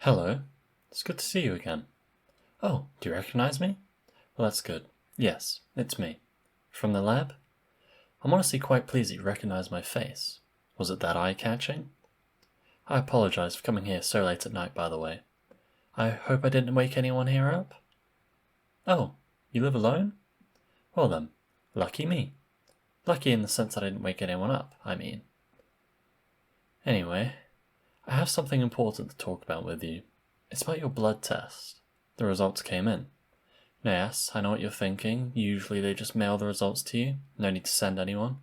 Hello. It's good to see you again. Oh, do you recognize me? Well, that's good. Yes, it's me. From the lab? I'm honestly quite pleased that you recognize my face. Was it that eye-catching? I apologize for coming here so late at night, by the way. I hope I didn't wake anyone here up? Oh, you live alone? Well then, lucky me. Lucky in the sense that I didn't wake anyone up, I mean. Anyway, I have something important to talk about with you. It's about your blood test. The results came in. Yes, I know what you're thinking. Usually they just mail the results to you. No need to send anyone.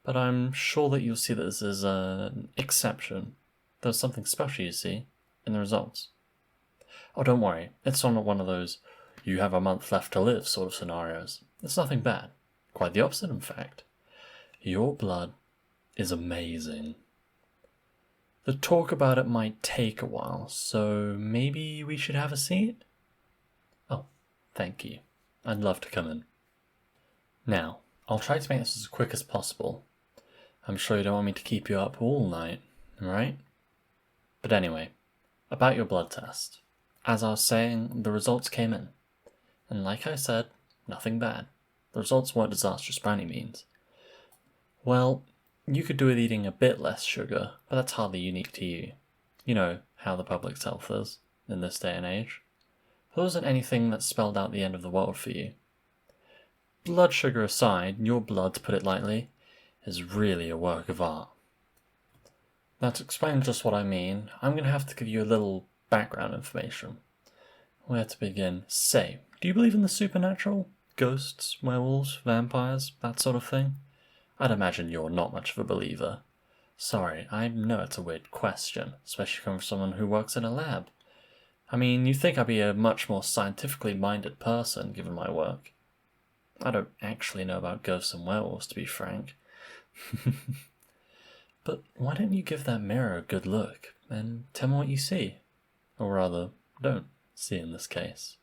But I'm sure that you'll see that this is an exception. There's something special, you see, in the results. Oh, don't worry. It's not one of those you have a month left to live sort of scenarios. It's nothing bad. Quite the opposite, in fact. Your blood is amazing. The talk about it might take a while, so maybe we should have a seat? Oh, thank you. I'd love to come in. Now, I'll try to make this as quick as possible. I'm sure you don't want me to keep you up all night, right? But anyway, about your blood test. As I was saying, the results came in. And like I said, nothing bad. The results weren't disastrous by any means. Well, you could do with eating a bit less sugar, but that's hardly unique to you. You know how the public's health is in this day and age. There wasn't anything that spelled out the end of the world for you. Blood sugar aside, your blood, to put it lightly, is really a work of art. Now, to explain just what I mean, I'm going to have to give you a little background information. Where to begin? Say, do you believe in the supernatural? Ghosts, werewolves, vampires, that sort of thing? I'd imagine you're not much of a believer. Sorry, I know it's a weird question, especially coming from someone who works in a lab. I mean, you'd think I'd be a much more scientifically minded person, given my work. I don't actually know about ghosts and werewolves, to be frank. But why don't you give that mirror a good look, and tell me what you see? Or rather, don't see in this case.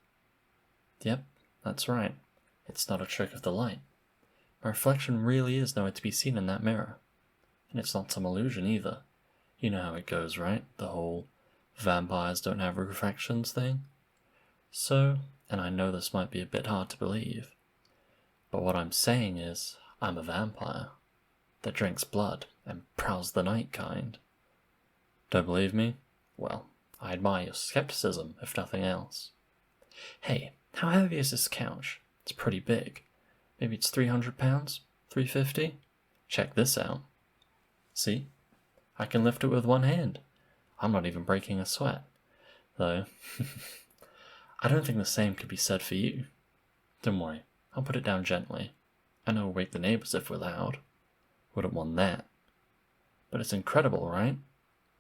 Yep, that's right. It's not a trick of the light. My reflection really is nowhere to be seen in that mirror. And it's not some illusion either. You know how it goes, right? The whole vampires don't have reflections thing. So, and I know this might be a bit hard to believe, but what I'm saying is, I'm a vampire that drinks blood and prowls the night kind. Don't believe me? Well, I admire your skepticism, if nothing else. Hey, how heavy is this couch? It's pretty big. Maybe it's 300 pounds? 350? Check this out. See? I can lift it with one hand. I'm not even breaking a sweat. Though, I don't think the same could be said for you. Don't worry, I'll put it down gently. I know we'll wake the neighbors if we're loud. Wouldn't want that. But it's incredible, right?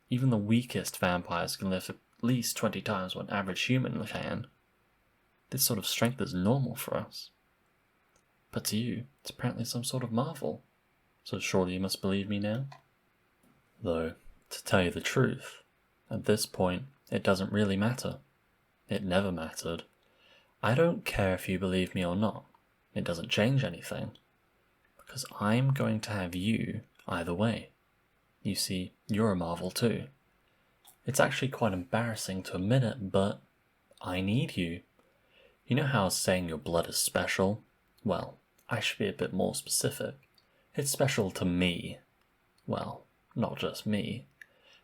Even the weakest vampires can lift at least 20 times what an average human can. This sort of strength is normal for us. But to you, it's apparently some sort of marvel. So surely you must believe me now? Though, to tell you the truth, at this point, it doesn't really matter. It never mattered. I don't care if you believe me or not. It doesn't change anything. Because I'm going to have you either way. You see, you're a marvel too. It's actually quite embarrassing to admit it, but I need you. You know how I was saying your blood is special? Well, I should be a bit more specific. It's special to me. Well, not just me.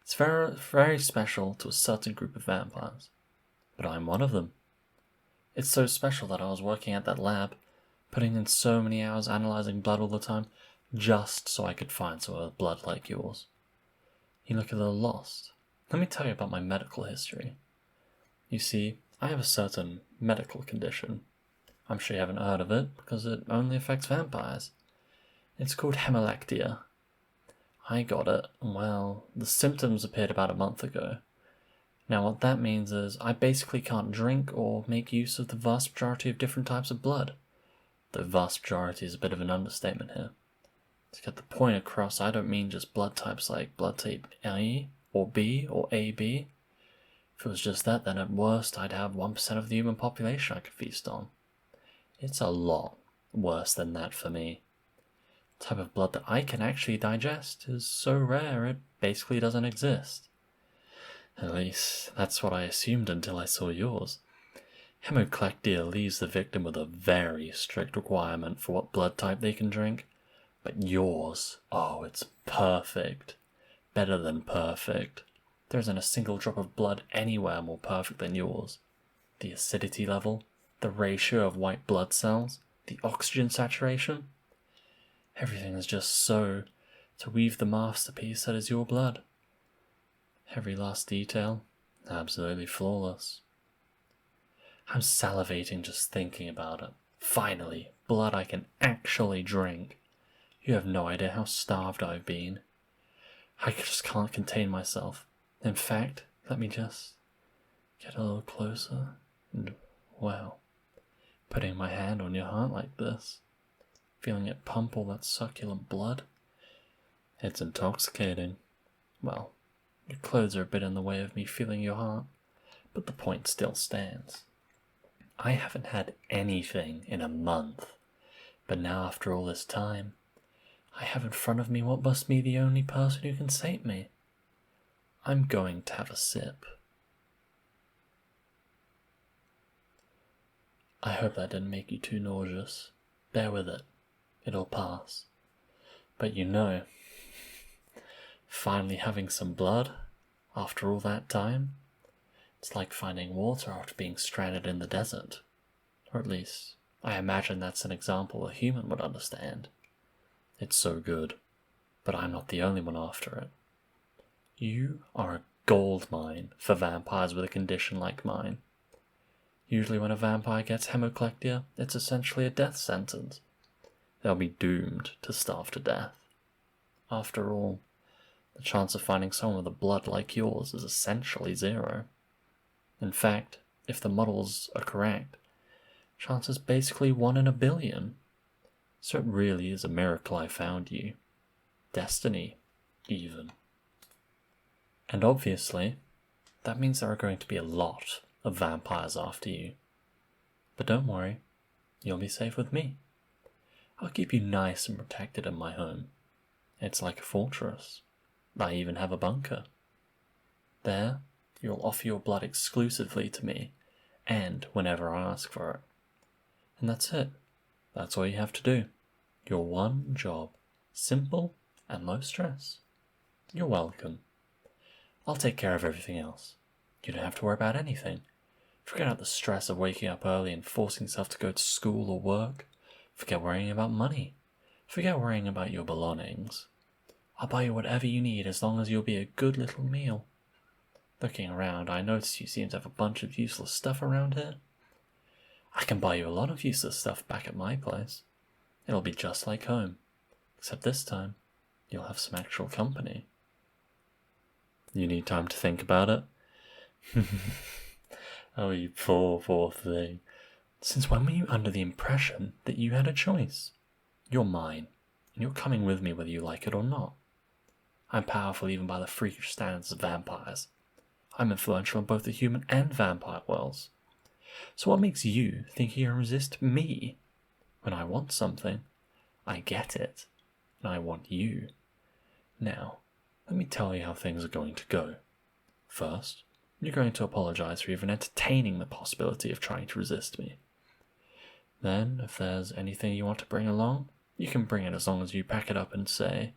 It's very, very special to a certain group of vampires. But I'm one of them. It's so special that I was working at that lab, putting in so many hours analyzing blood all the time, just so I could find some other blood like yours. You look a little lost. Let me tell you about my medical history. You see, I have a certain medical condition. I'm sure you haven't heard of it, because it only affects vampires. It's called hemolactia. I got it, well, the symptoms appeared about a month ago. Now what that means is, I basically can't drink or make use of the vast majority of different types of blood. The vast majority is a bit of an understatement here. To get the point across, I don't mean just blood types like blood type A, or B, or AB. If it was just that, then at worst I'd have 1% of the human population I could feast on. It's a lot worse than that for me. The type of blood that I can actually digest is so rare it basically doesn't exist. At least, that's what I assumed until I saw yours. Hemoclectia leaves the victim with a very strict requirement for what blood type they can drink. But yours, oh, it's perfect. Better than perfect. There isn't a single drop of blood anywhere more perfect than yours. The acidity level, the ratio of white blood cells, the oxygen saturation. Everything is just so to weave the masterpiece that is your blood. Every last detail, absolutely flawless. I'm salivating just thinking about it. Finally, blood I can actually drink. You have no idea how starved I've been. I just can't contain myself. In fact, let me just get a little closer and, well, putting my hand on your heart like this, feeling it pump all that succulent blood. It's intoxicating. Well, your clothes are a bit in the way of me feeling your heart, but the point still stands. I haven't had anything in a month, but now after all this time, I have in front of me what must be the only person who can sate me. I'm going to have a sip. I hope that didn't make you too nauseous. Bear with it. It'll pass. But you know, finally having some blood, after all that time, it's like finding water after being stranded in the desert. Or at least, I imagine that's an example a human would understand. It's so good, but I'm not the only one after it. You are a gold mine for vampires with a condition like mine. Usually when a vampire gets hemoclectia, it's essentially a death sentence. They'll be doomed to starve to death. After all, the chance of finding someone with a blood like yours is essentially zero. In fact, if the models are correct, chance is basically 1 in a billion. So it really is a miracle I found you. Destiny, even. And obviously, that means there are going to be a lot of vampires after you. But don't worry, you'll be safe with me. I'll keep you nice and protected in my home. It's like a fortress. I even have a bunker. There, you'll offer your blood exclusively to me, and whenever I ask for it. And that's it. That's all you have to do. Your one job. Simple and low stress. You're welcome. I'll take care of everything else. You don't have to worry about anything. Forget about the stress of waking up early and forcing yourself to go to school or work. Forget worrying about money. Forget worrying about your belongings. I'll buy you whatever you need as long as you'll be a good little meal. Looking around, I notice you seem to have a bunch of useless stuff around here. I can buy you a lot of useless stuff back at my place. It'll be just like home, except this time, you'll have some actual company. You need time to think about it? Oh, you poor, poor thing. Since when were you under the impression that you had a choice? You're mine, and you're coming with me whether you like it or not. I'm powerful even by the freakish standards of vampires. I'm influential in both the human and vampire worlds. So what makes you think you can resist me? When I want something, I get it, and I want you. Now, let me tell you how things are going to go. First, you're going to apologize for even entertaining the possibility of trying to resist me. Then, if there's anything you want to bring along, you can bring it as long as you pack it up and say,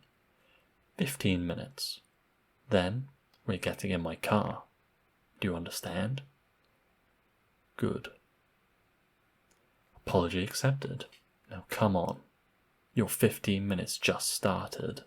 15 minutes. Then, we're getting in my car. Do you understand? Good. Apology accepted. Now come on. Your 15 minutes just started.